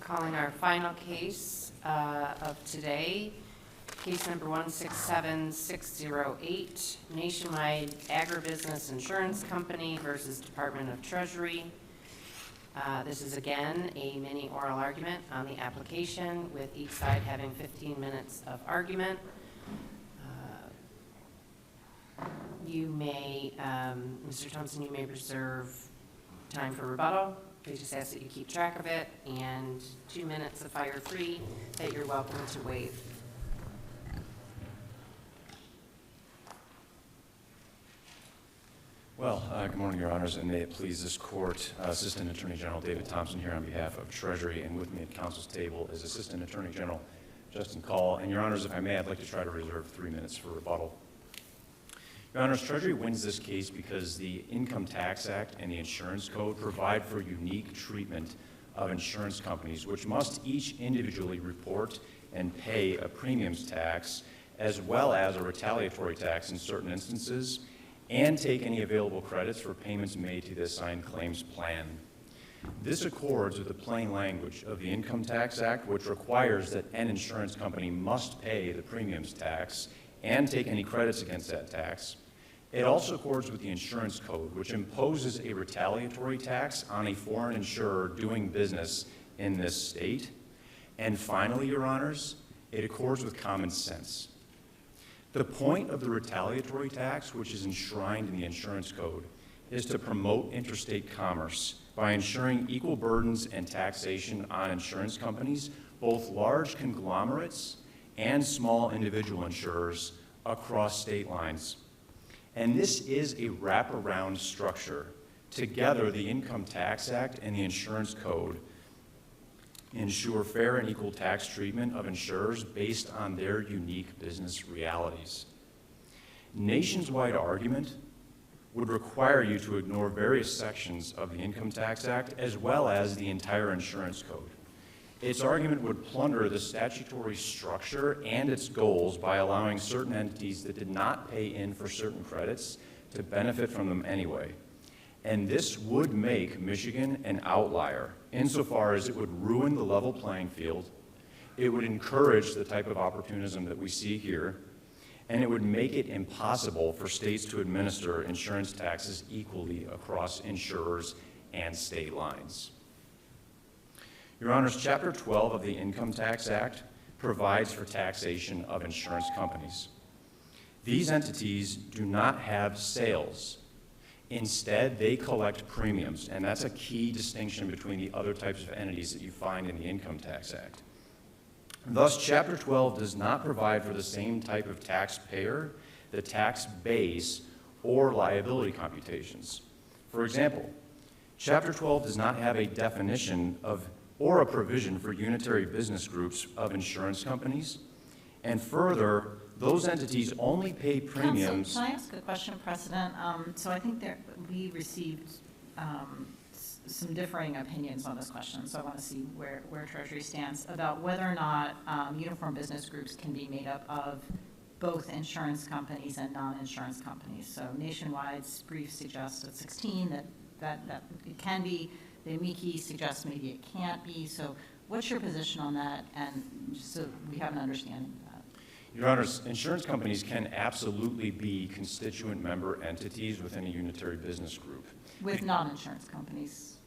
Calling our final case of today, case number 167608, Nationwide Agribusiness Insurance Company versus Department of Treasury. This is again a mini oral argument on the application, with each side having 15 minutes of argument. You may, Mr. Thompson, you may reserve time for rebuttal. We just ask that you keep track of it, and 2 minutes of fire free that you're welcome to waive. Well, good morning, Your Honors, and may it please this Court, Assistant Attorney General David Thompson here on behalf of Treasury, and with me at Council's table is Assistant Attorney General Justin Call. And Your Honors, if I may, I'd like to try to reserve 3 minutes for rebuttal. Your Honors, Treasury wins this case because the Income Tax Act and the Insurance Code provide for unique treatment of insurance companies, which must each individually report and pay a premiums tax, as well as a retaliatory tax in certain instances, and take any available credits for payments made to the assigned claims plan. This accords with the plain language of the Income Tax Act, which requires that an insurance company must pay the premiums tax and take any credits against that tax. It also accords with the Insurance Code, which imposes a retaliatory tax on a foreign insurer doing business in this state. And finally, Your Honors, it accords with common sense. The point of the retaliatory tax, which is enshrined in the Insurance Code, is to promote interstate commerce by ensuring equal burdens and taxation on insurance companies, both large conglomerates and small individual insurers across state lines. And this is a wraparound structure. Together, the Income Tax Act and the Insurance Code ensure fair and equal tax treatment of insurers based on their unique business realities. Nationwide argument would require you to ignore various sections of the Income Tax Act as well as the entire Insurance Code. Its argument would plunder the statutory structure and its goals by allowing certain entities that did not pay in for certain credits to benefit from them anyway. And this would make Michigan an outlier insofar as it would ruin the level playing field, it would encourage the type of opportunism that we see here, and it would make it impossible for states to administer insurance taxes equally across insurers and state lines. Your Honors, Chapter 12 of the Income Tax Act provides for taxation of insurance companies. These entities do not have sales. Instead, they collect premiums, and that's a key distinction between the other types of entities that you find in the Income Tax Act. Thus, Chapter 12 does not provide for the same type of taxpayer, the tax base, or liability computations. For example, Chapter 12 does not have a definition of or a provision for unitary business groups of insurance companies. And further, those entities only pay premiums. Counsel, can I ask a question, President? So I think we received some differing opinions on this question, so I want to see where Treasury stands about whether or not uniform business groups can be made up of both insurance companies and non-insurance companies. So Nationwide's brief suggests at 16 that it can be. The amici suggests maybe it can't be. So what's your position on that? And just so we have an understanding of that. Your Honors, insurance companies can absolutely be constituent member entities within a unitary business group. With non-insurance companies?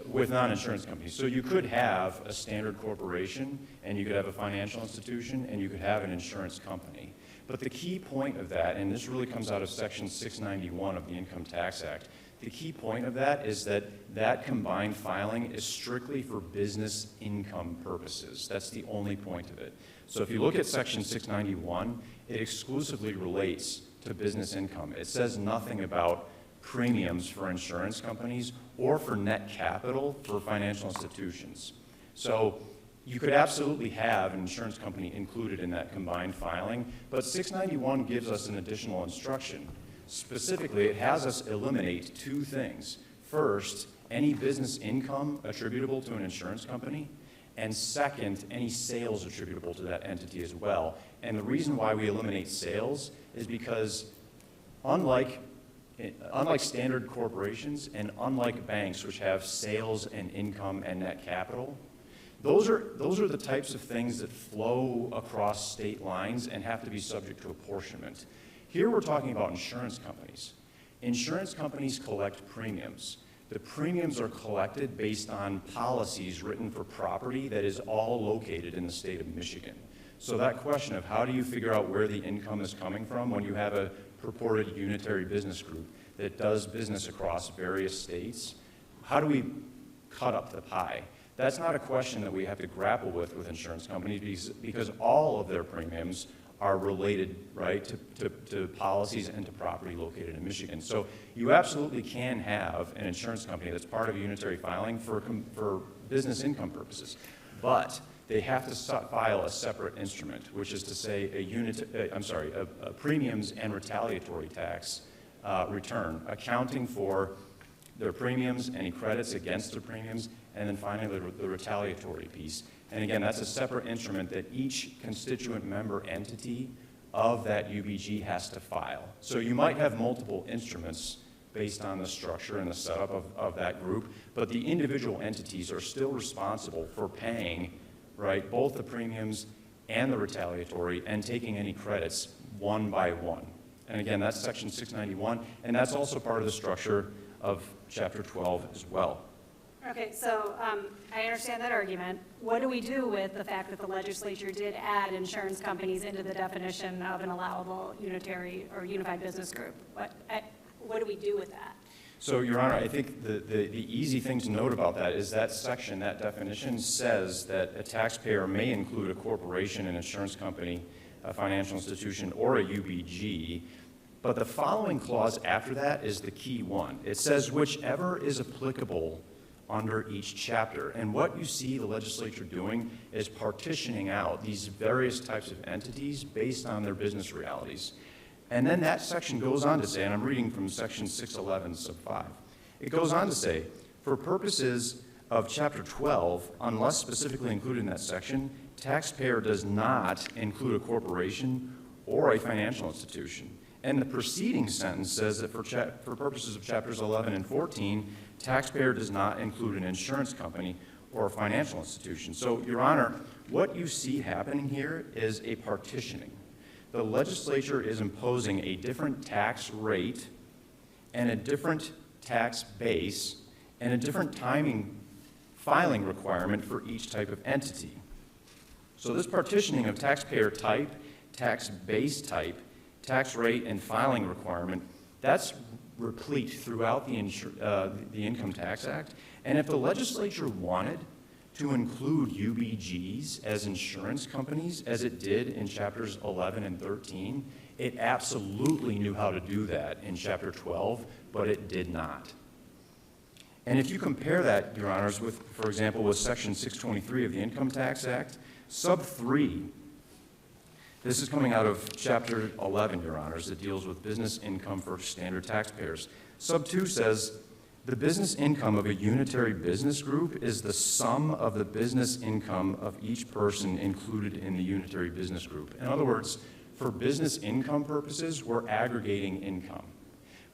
With non-insurance companies. So you could have a standard corporation, and you could have a financial institution, and you could have an insurance company. But the key point of that, and this really comes out of Section 691 of the Income Tax Act, the key point of that is that combined filing is strictly for business income purposes. That's the only point of it. So if you look at Section 691, it exclusively relates to business income. It says nothing about premiums for insurance companies or for net capital for financial institutions. So you could absolutely have an insurance company included in that combined filing, but 691 gives us an additional instruction. Specifically, it has us eliminate two things. First, any business income attributable to an insurance company, and second, any sales attributable to that entity as well. And the reason why we eliminate sales is because unlike standard corporations and unlike banks, which have sales and income and net capital, Those are the types of things that flow across state lines and have to be subject to apportionment. Here we're talking about insurance companies. Insurance companies collect premiums. The premiums are collected based on policies written for property that is all located in the state of Michigan. So that question of how do you figure out where the income is coming from when you have a purported unitary business group that does business across various states, how do we cut up the pie? That's not a question that we have to grapple with insurance companies because all of their premiums are related, right, to policies and to property located in Michigan. So you absolutely can have an insurance company that's part of a unitary filing for business income purposes, but they have to file a separate instrument, which is to say a premiums and retaliatory tax return, accounting for their premiums, any credits against their premiums, and then finally the retaliatory piece. And again, that's a separate instrument that each constituent member entity of that UBG has to file. So you might have multiple instruments based on the structure and the setup of that group, but the individual entities are still responsible for paying, right, both the premiums and the retaliatory and taking any credits one by one. And again, that's section 691, and that's also part of the structure of chapter 12 as well. Okay, so I understand that argument. What do we do with the fact that the legislature did add insurance companies into the definition of an allowable unitary or unified business group? What do we do with that? So, Your Honor, I think the easy thing to note about that is that section, that definition, says that a taxpayer may include a corporation, an insurance company, a financial institution, or a UBG. But the following clause after that is the key one. It says whichever is applicable under each chapter. And what you see the legislature doing is partitioning out these various types of entities based on their business realities. And then that section goes on to say, and I'm reading from section 611 sub 5, it goes on to say, for purposes of chapter 12, unless specifically included in that section, taxpayer does not include a corporation or a financial institution. And the preceding sentence says that for purposes of chapters 11 and 14, taxpayer does not include an insurance company or a financial institution. So, Your Honor, what you see happening here is a partitioning. The legislature is imposing a different tax rate and a different tax base and a different filing requirement for each type of entity. So this partitioning of taxpayer type, tax base type, tax rate, and filing requirement, that's replete throughout the Income Tax Act. And if the legislature wanted to include UBGs as insurance companies, as it did in chapters 11 and 13, it absolutely knew how to do that in chapter 12, but it did not. And if you compare that, Your Honors, with, for example, with section 623 of the Income Tax Act, sub 3, this is coming out of chapter 11, Your Honors, that deals with business income for standard taxpayers. Sub 2 says, the business income of a unitary business group is the sum of the business income of each person included in the unitary business group. In other words, for business income purposes, we're aggregating income.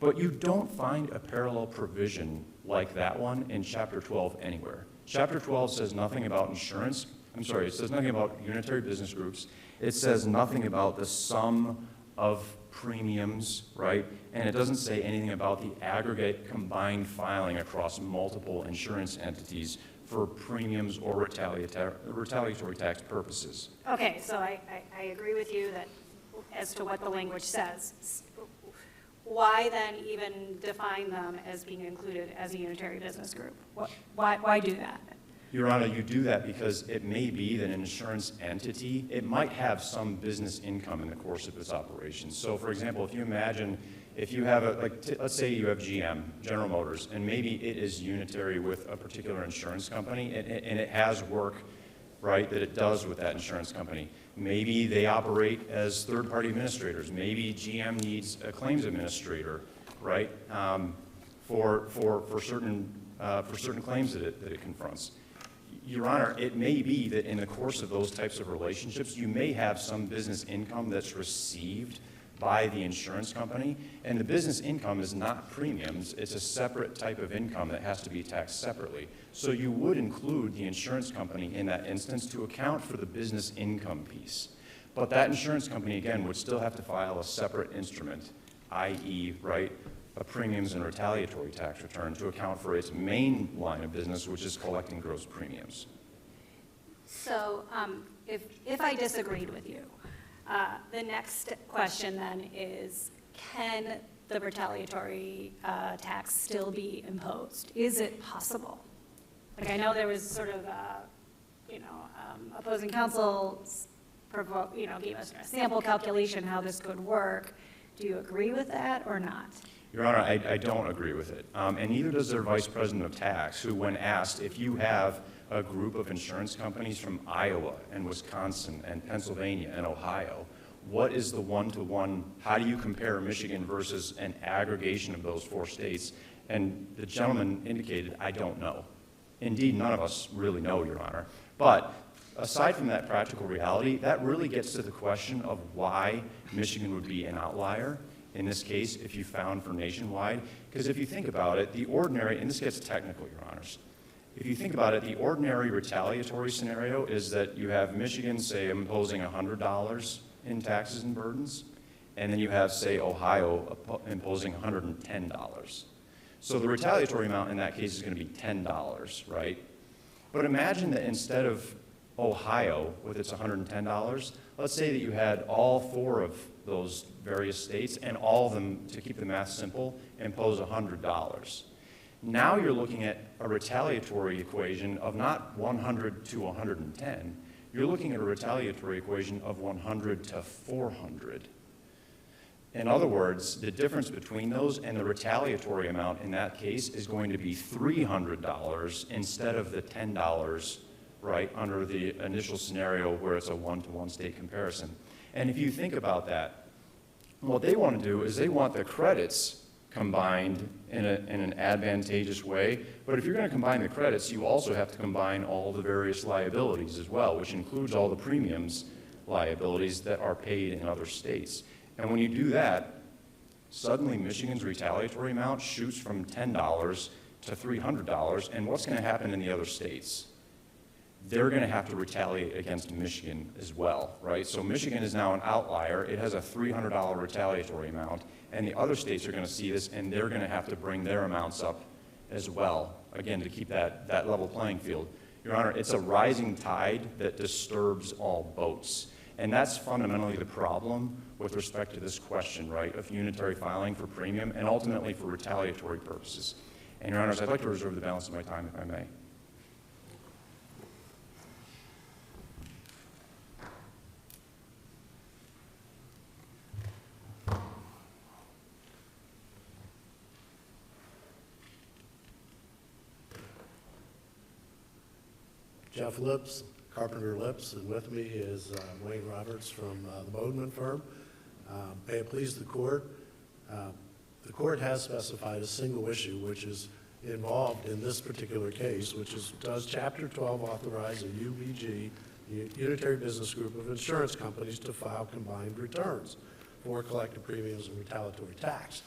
But you don't find a parallel provision like that one in chapter 12 anywhere. Chapter 12 says nothing about insurance. It says nothing about unitary business groups. It says nothing about the sum of premiums, right? And it doesn't say anything about the aggregate combined filing across multiple insurance entities for premiums or retaliatory tax purposes. Okay, so I agree with you that as to what the language says. Why then even define them as being included as a unitary business group? Why do that? Your Honor, you do that because it may be that an insurance entity, it might have some business income in the course of its operations. So, for example, if you imagine, if you have, let's say you have GM, General Motors, and maybe it is unitary with a particular insurance company, and it has work, right, that it does with that insurance company. Maybe they operate as third-party administrators. Maybe GM needs a claims administrator, right, for certain claims that it confronts. Your Honor, it may be that in the course of those types of relationships, you may have some business income that's received by the insurance company, and the business income is not premiums. It's a separate type of income that has to be taxed separately. So you would include the insurance company in that instance to account for the business income piece. But that insurance company, again, would still have to file a separate instrument, i.e., right, a premiums and retaliatory tax return to account for its main line of business, which is collecting gross premiums. So if I disagreed with you, the next question then is, can the retaliatory tax still be imposed? Is it possible? Like, I know there was sort of, opposing counsel, gave us a sample calculation how this could work. Do you agree with that or not? Your Honor, I don't agree with it. And neither does their Vice President of Tax, who, when asked if you have a group of insurance companies from Iowa and Wisconsin and Pennsylvania and Ohio, what is the one-to-one, how do you compare Michigan versus an aggregation of those 4 states? And the gentleman indicated, I don't know. Indeed, none of us really know, Your Honor. But aside from that practical reality, that really gets to the question of why Michigan would be an outlier in this case if you found for nationwide. Because if you think about it, the ordinary, and this gets technical, Your Honors, if you think about it, the ordinary retaliatory scenario is that you have Michigan, say, imposing $100 in taxes and burdens, and then you have, say, Ohio imposing $110. So the retaliatory amount in that case is going to be $10, right? But imagine that instead of Ohio with its $110, let's say that you had all 4 of those various states and all of them, to keep the math simple, impose $100. Now you're looking at a retaliatory equation of not 100 to 110. You're looking at a retaliatory equation of 100 to 400. In other words, the difference between those and the retaliatory amount in that case is going to be $300 instead of the $10, right, under the initial scenario where it's a one-to-one state comparison. And if you think about that, what they want to do is they want the credits combined in an advantageous way. But if you're going to combine the credits, you also have to combine all the various liabilities as well, which includes all the premiums liabilities that are paid in other states. And when you do that, suddenly Michigan's retaliatory amount shoots from $10 to $300. And what's going to happen in the other states? They're going to have to retaliate against Michigan as well, right? So Michigan is now an outlier. It has a $300 retaliatory amount, and the other states are going to see this, and they're going to have to bring their amounts up as well, again, to keep that level playing field. Your Honor, it's a rising tide that disturbs all boats, and that's fundamentally the problem with respect to this question, right, of unitary filing for premium and ultimately for retaliatory purposes. And, Your Honors, I'd like to reserve the balance of my time, if I may. Jeff Lips, Carpenter Lips, and with me is Wayne Roberts from the Bodeman firm. May it please the court has specified a single issue which is involved in this particular case, which is, does Chapter 12 authorize a UBG, Unitary Business Group of Insurance Companies, to file combined returns for collective premiums and retaliatory tax?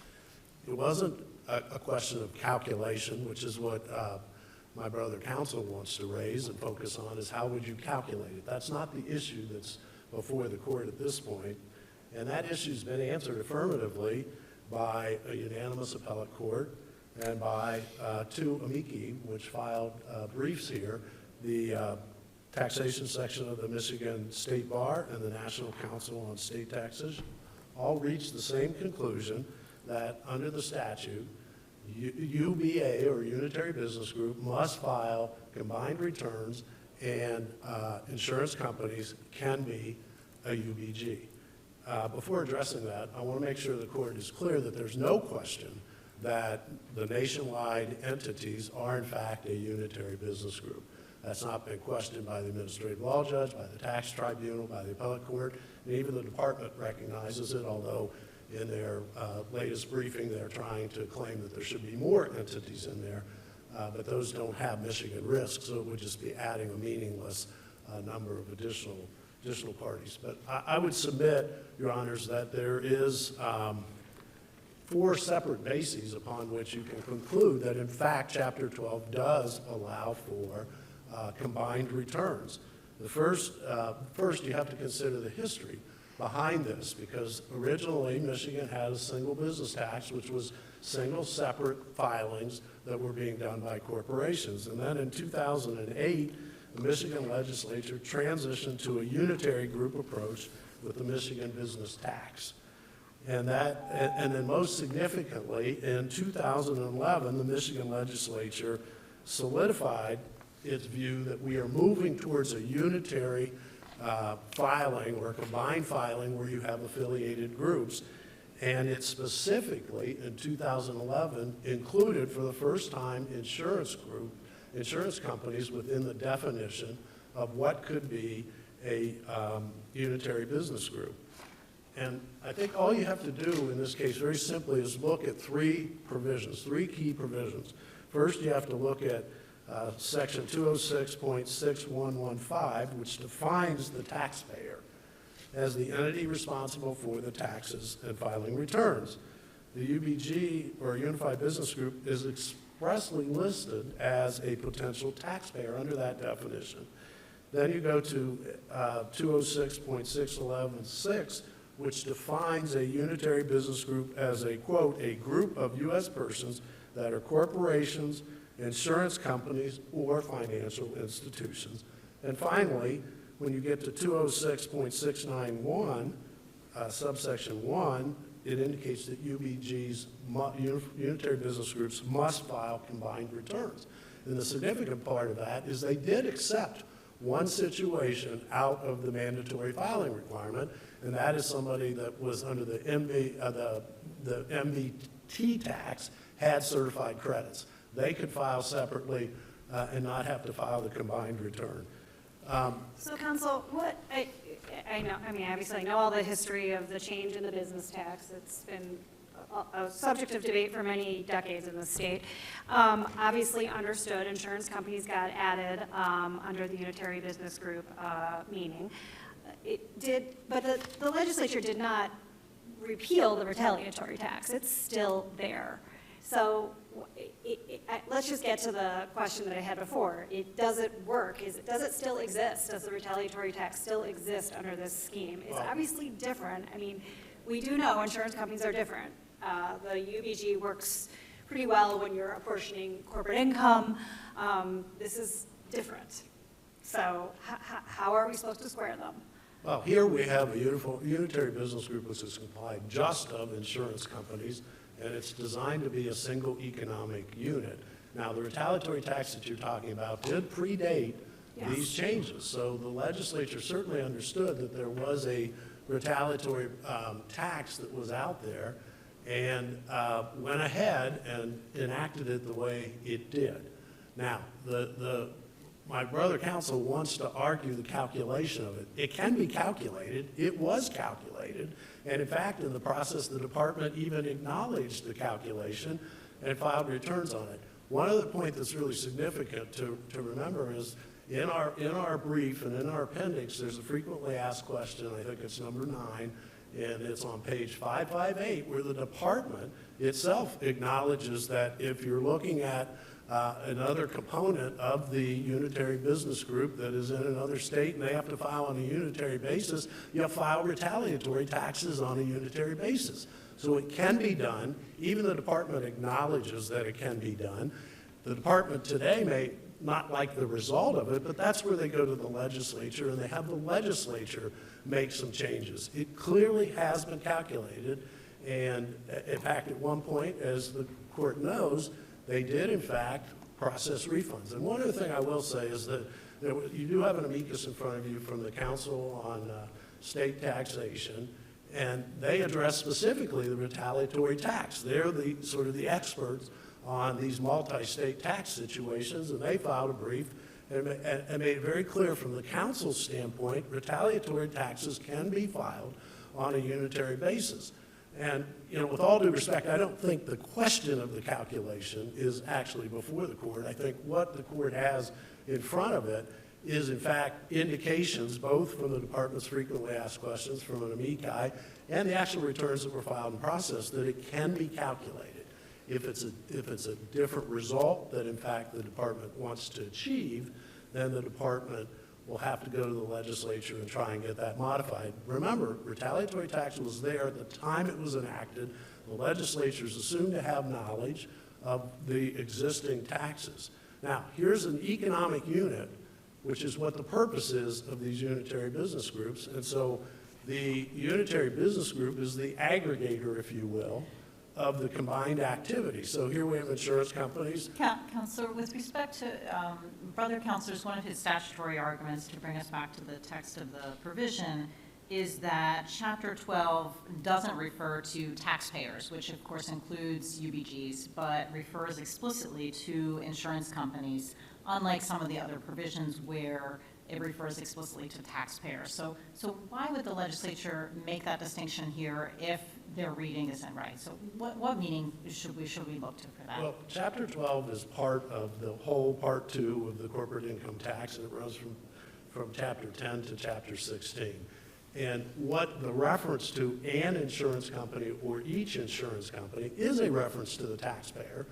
It wasn't a question of calculation, which is what my brother counsel wants to raise and focus on, is how would you calculate it? That's not the issue that's before the court at this point, and that issue's been answered affirmatively by a unanimous appellate court and by 2 amici, which filed briefs here. The taxation section of the Michigan State Bar and the National Council on State Taxes all reached the same conclusion, that under the statute, UBA, or Unitary Business Group, must file combined returns, and insurance companies can be a UBG. Before addressing that, I want to make sure the court is clear that there's no question that the nationwide entities are in fact a unitary business group. That's not been questioned by the administrative law judge, by the tax tribunal, by the appellate court, and even the department recognizes it, although in their latest briefing they're trying to claim that there should be more entities in there, but those don't have Michigan risk, so it would just be adding a meaningless number of additional additional parties. But I would submit, Your Honors, that there is 4 separate bases upon which you can conclude that, in fact, Chapter 12 does allow for combined returns. The first, you have to consider the history behind this, because originally Michigan had a single business tax, which was single separate filings that were being done by corporations. And then in 2008, the Michigan legislature transitioned to a unitary group approach with the Michigan business tax. And then most significantly, in 2011, the Michigan legislature solidified its view that we are moving towards a unitary filing or a combined filing where you have affiliated groups. And it specifically, in 2011, included for the first time insurance companies within the definition of what could be a unitary business group. And I think all you have to do in this case, very simply, is look at 3 provisions, 3 key provisions. First, you have to look at Section 206.6115, which defines the taxpayer as the entity responsible for the taxes and filing returns. The UBG, or Unified Business Group, is expressly listed as a potential taxpayer under that definition. Then you go to 206.6116, which defines a unitary business group as a, quote, a group of U.S. persons that are corporations, insurance companies, or financial institutions. And finally, when you get to 206.691, subsection 1, it indicates that UBG's unitary business groups must file combined returns. And the significant part of that is they did accept one situation out of the mandatory filing requirement, and that is somebody that was under the MBT tax, had certified credits. They could file separately and not have to file the combined return. So counsel, I know, I mean, obviously I know all the history of the change in the business tax. It's been a subject of debate for many decades in the state. Obviously understood insurance companies got added under the unitary business group meaning. But the legislature did not repeal the retaliatory tax. It's still there. So let's just get to the question that I had before. Does it work? Does it still exist? Does the retaliatory tax still exist under this scheme? It's obviously different. I mean, we do know insurance companies are different. The UBG works pretty well when you're apportioning corporate income. This is different. So how are we supposed to square them? Well, here we have a unitary business group which is comprised just of insurance companies, and it's designed to be a single economic unit. Now, the retaliatory tax that you're talking about did predate these changes, so the legislature certainly understood that there was a retaliatory tax that was out there, and went ahead and enacted it the way it did. Now, my brother counsel wants to argue the calculation of it. It can be calculated. It was calculated. And in fact, in the process, the department even acknowledged the calculation and filed returns on it. One other point that's really significant to remember is in our brief and in our appendix, there's a frequently asked question, I think it's number 9, and it's on page 558, where the department itself acknowledges that if you're looking at another component of the unitary business group that is in another state and they have to file on a unitary basis, you file retaliatory taxes on a unitary basis. So it can be done. Even the department acknowledges that it can be done. The department today may not like the result of it, but that's where they go to the legislature and they have the legislature make some changes. It clearly has been calculated, and in fact, at one point, as the court knows, they did, in fact, process refunds. And one other thing I will say is that you do have an amicus in front of you from the Council on State Taxation, and they address specifically the retaliatory tax. They're the sort of the experts on these multi-state tax situations, and they filed a brief and made it very clear from the council's standpoint, retaliatory taxes can be filed on a unitary basis. And, you know, with all due respect, I don't think the question of the calculation is actually before the court. I think what the court has in front of it is in fact indications, both from the department's frequently asked questions, from an amici, and the actual returns that were filed and processed, that it can be calculated. If it's a different result that in fact the department wants to achieve, then the department will have to go to the legislature and try and get that modified. Remember, retaliatory tax was there at the time it was enacted. The legislatures assumed to have knowledge of the existing taxes. Now, here's an economic unit, which is what the purpose is of these unitary business groups. And so the unitary business group is the aggregator, if you will, of the combined activity. So here we have insurance companies. Counselor, with respect to Brother Counselor's, one of his statutory arguments, to bring us back to the text of the provision, is that Chapter 12 doesn't refer to taxpayers, which of course includes UBGs, but refers explicitly to insurance companies, unlike some of the other provisions where it refers explicitly to taxpayers. So why would the legislature make that distinction here if their reading isn't right? So what meaning should we look to for that? Well, Chapter 12 is part of the whole Part 2 of the corporate income tax, and it runs from Chapter 10 to Chapter 16. And what the reference to an insurance company or each insurance company is a reference to the taxpayer.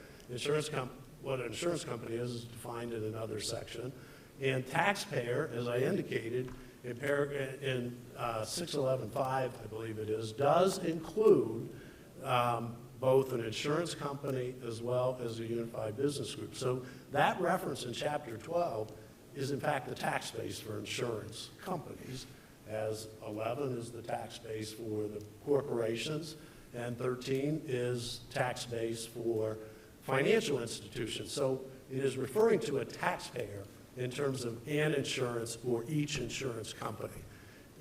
What an insurance company is defined in another section. And taxpayer, as I indicated, in 611.5, I believe it is, does include both an insurance company as well as a unified business group. So that reference in Chapter 12 is in fact the tax base for insurance companies, as 11 is the tax base for the corporations, and 13 is tax base for financial institutions. So it is referring to a taxpayer in terms of an insurance or each insurance company.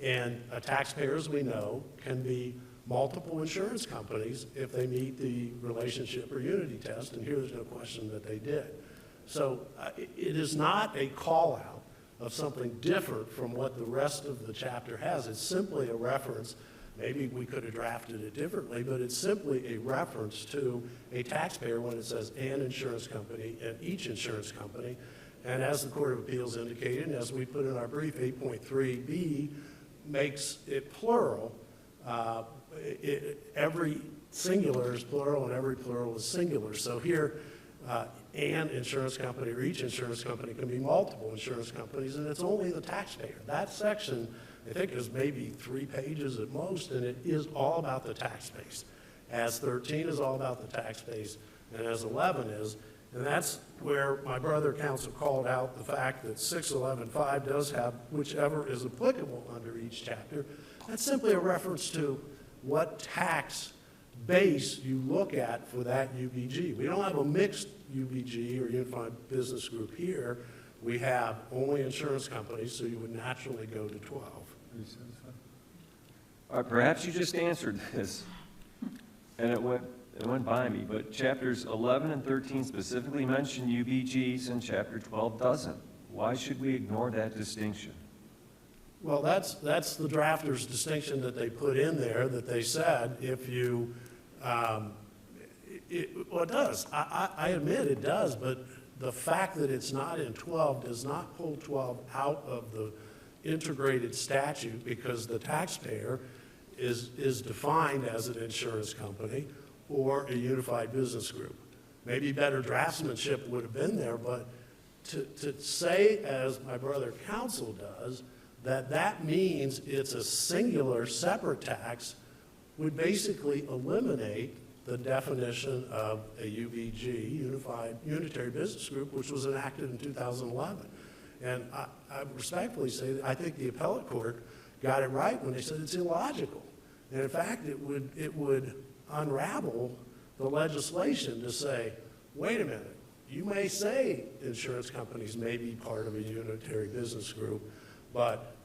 And a taxpayer, as we know, can be multiple insurance companies if they meet the relationship or unity test, and here there's no question that they did. So it is not a call-out of something different from what the rest of the chapter has. It's simply a reference. Maybe we could have drafted it differently, but it's simply a reference to a taxpayer when it says an insurance company and each insurance company. And as the Court of Appeals indicated, and as we put in our brief, 8.3b makes it plural. Every singular is plural and every plural is singular. So here, an insurance company or each insurance company can be multiple insurance companies, and it's only the taxpayer. That section, I think, is maybe 3 pages at most, and it is all about the tax base. As 13 is all about the tax base, and as 11 is. And that's where my brother counsel called out the fact that 611.5 does have whichever is applicable under each chapter. That's simply a reference to what tax base you look at for that UBG. We don't have a mixed UBG or unified business group here. We have only insurance companies, so you would naturally go to 12. Are you satisfied? All right, perhaps you just answered this, and it went by me, but chapters 11 and 13 specifically mention UBGs and chapter 12 doesn't. Why should we ignore that distinction? Well, that's the drafter's distinction that they put in there, that they said if you, well, it does. I admit it does, but the fact that it's not in 12 does not pull 12 out of the integrated statute, because the taxpayer is defined as an insurance company or a unified business group. Maybe better draftsmanship would have been there, but to say, as my brother counsel does, that means it's a singular separate tax would basically eliminate the definition of a UBG, Unified Unitary Business Group, which was enacted in 2011. And I respectfully say that I think the appellate court got it right when they said it's illogical. And in fact, it would unravel the legislation to say, wait a minute, you may say insurance companies may be part of a unitary business group, but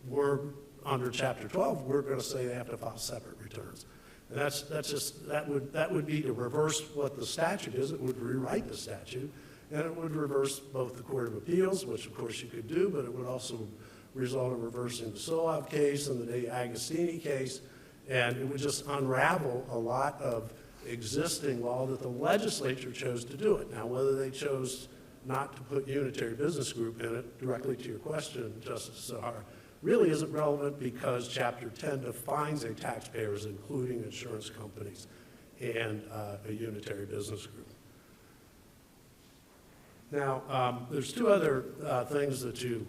we're under Chapter 12, we're going to say they have to file separate returns. And that would be to reverse what the statute is. It would rewrite the statute, and it would reverse both the Court of Appeals, which of course you could do, but it would also result in reversing the Solov case and the De Agostini case, and it would just unravel a lot of existing law that the legislature chose to do it. Now, whether they chose not to put unitary business group in it, directly to your question, Justice Zahar, really isn't relevant because Chapter 10 defines a taxpayer as including insurance companies and a unitary business group. Now, there's two other things that you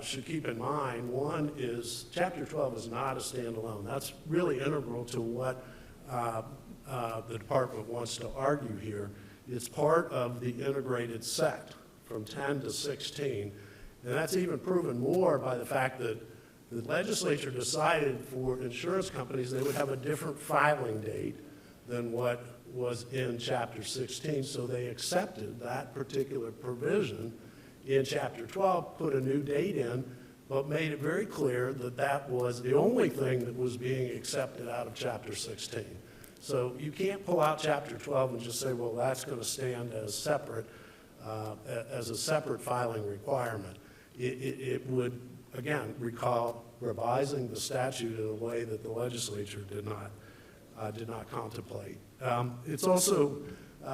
should keep in mind. One is Chapter 12 is not a standalone. That's really integral to what the department wants to argue here. It's part of the integrated set from 10 to 16, and that's even proven more by the fact that the legislature decided for insurance companies they would have a different filing date than what was in Chapter 16, so they accepted that particular provision in Chapter 12, put a new date in, but made it very clear that that was the only thing that was being accepted out of Chapter 16. So you can't pull out Chapter 12 and just say, well, that's going to stand as separate, as a separate filing requirement. It would, again, recall revising the statute in a way that the legislature did not contemplate. It's also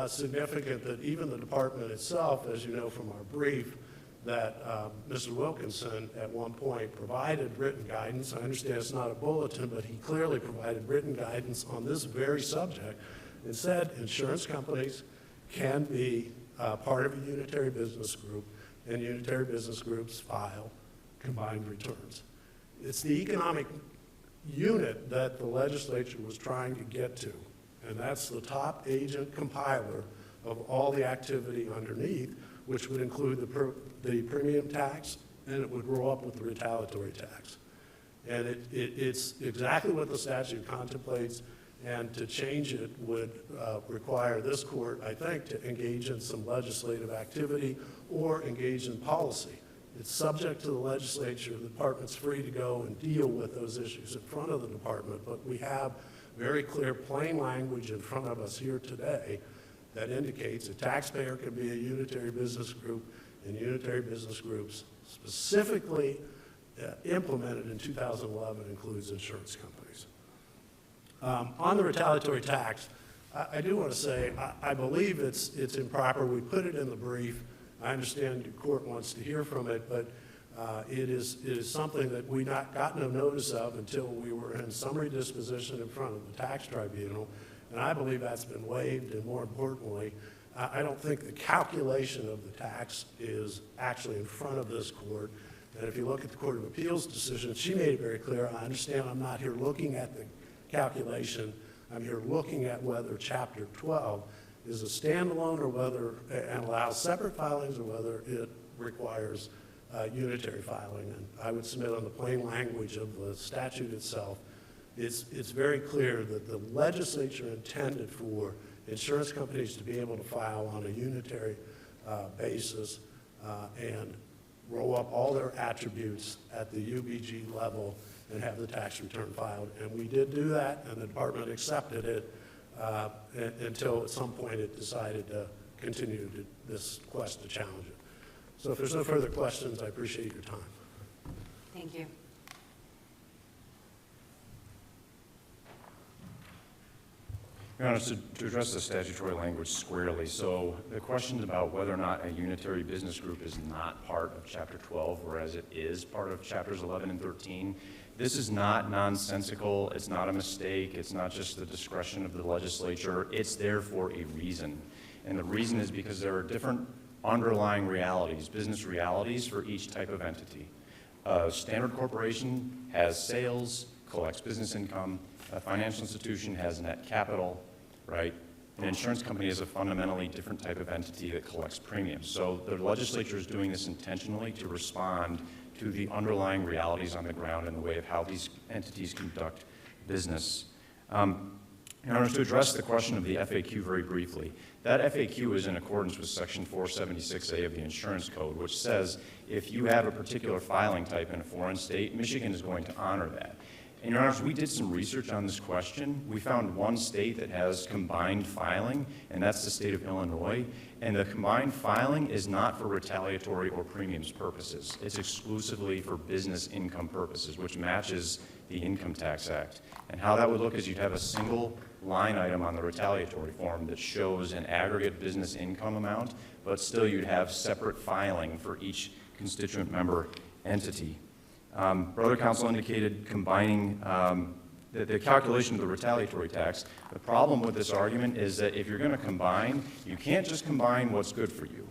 significant that even the department itself, as you know from our brief, that Mr. Wilkinson at one point provided written guidance. I understand it's not a bulletin, but he clearly provided written guidance on this very subject and said insurance companies can be part of a unitary business group, and unitary business groups file combined returns. It's the economic unit that the legislature was trying to get to, and that's the top agent compiler of all the activity underneath, which would include the premium tax, and it would roll up with the retaliatory tax. And it's exactly what the statute contemplates, and to change it would require this court, I think, to engage in some legislative activity or engage in policy. It's subject to the legislature. The department's free to go and deal with those issues in front of the department, but we have very clear, plain language in front of us here today that indicates a taxpayer can be a unitary business group, and unitary business groups specifically implemented in 2011 includes insurance companies. On the retaliatory tax, I do want to say I believe it's improper. We put it in the brief. I understand the court wants to hear from it, but it is something that we got no notice of until we were in summary disposition in front of the tax tribunal, and I believe that's been waived, and more importantly, I don't think the calculation of the tax is actually in front of this court. And if you look at the Court of Appeals decision, she made it very clear. I understand I'm not here looking at the calculation. I'm here looking at whether Chapter 12 is a standalone or whether, and allows separate filings, or whether it requires unitary filing. And I would submit on the plain language of the statute itself, it's very clear that the legislature intended for insurance companies to be able to file on a unitary basis and roll up all their attributes at the UBG level and have the tax return filed. And we did do that, and the department accepted it until at some point it decided to continue this quest to challenge it. So if there's no further questions, I appreciate your time. Thank you. Your Honor, to address the statutory language squarely, so the question about whether or not a unitary business group is not part of Chapter 12, whereas it is part of Chapters 11 and 13, this is not nonsensical, it's not a mistake, it's not just the discretion of the legislature, it's there for a reason. And the reason is because there are different underlying realities, business realities for each type of entity. A standard corporation has sales, collects business income. A financial institution has net capital, right? An insurance company is a fundamentally different type of entity that collects premiums. So the legislature is doing this intentionally to respond to the underlying realities on the ground in the way of how these entities conduct business. In order to address the question of the FAQ very briefly, that FAQ is in accordance with Section 476A of the Insurance Code, which says if you have a particular filing type in a foreign state, Michigan is going to honor that. And Your Honors, we did some research on this question. We found one state that has combined filing, and that's the state of Illinois. And the combined filing is not for retaliatory or premiums purposes. It's exclusively for business income purposes, which matches the Income Tax Act. And how that would look is you'd have a single line item on the retaliatory form that shows an aggregate business income amount, but still you'd have separate filing for each constituent member entity. Brother counsel indicated combining the calculation of the retaliatory tax. The problem with this argument is that if you're going to combine, you can't just combine what's good for you.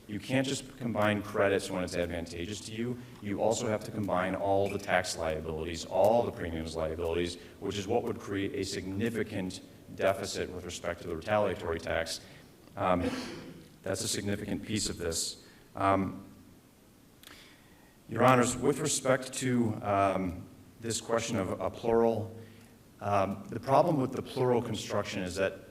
You can't just combine credits when it's advantageous to you. You also have to combine all the tax liabilities, all the premiums liabilities, which is what would create a significant deficit with respect to the retaliatory tax. That's a significant piece of this. Your Honors, with respect to this question of a plural, the problem with the plural construction is that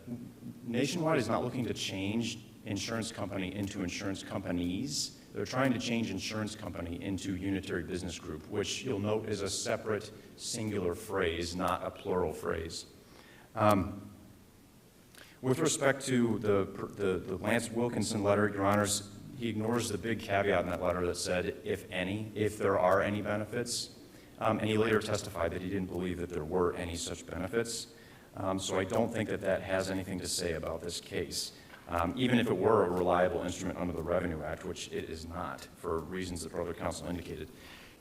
Nationwide is not looking to change insurance company into insurance companies. They're trying to change insurance company into unitary business group, which you'll note is a separate singular phrase, not a plural phrase. With respect to the Lance Wilkinson letter, Your Honors, he ignores the big caveat in that letter that said, if there are any benefits. And he later testified that he didn't believe that there were any such benefits. So I don't think that that has anything to say about this case. Even if it were a reliable instrument under the Revenue Act, which it is not, for reasons that Brother Counsel indicated.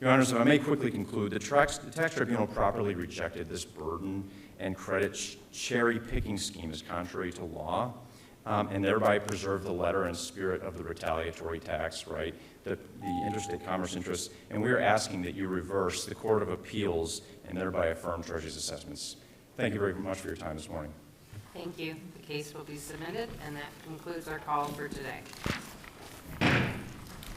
Your Honors, if I may quickly conclude, the tax tribunal properly rejected this burden and credit cherry-picking scheme as contrary to law, and thereby preserved the letter and spirit of the retaliatory tax, right, the interstate commerce interests, and we are asking that you reverse the Court of Appeals and thereby affirm Treasury's assessments. Thank you very much for your time this morning. Thank you. The case will be submitted, and that concludes our call for today.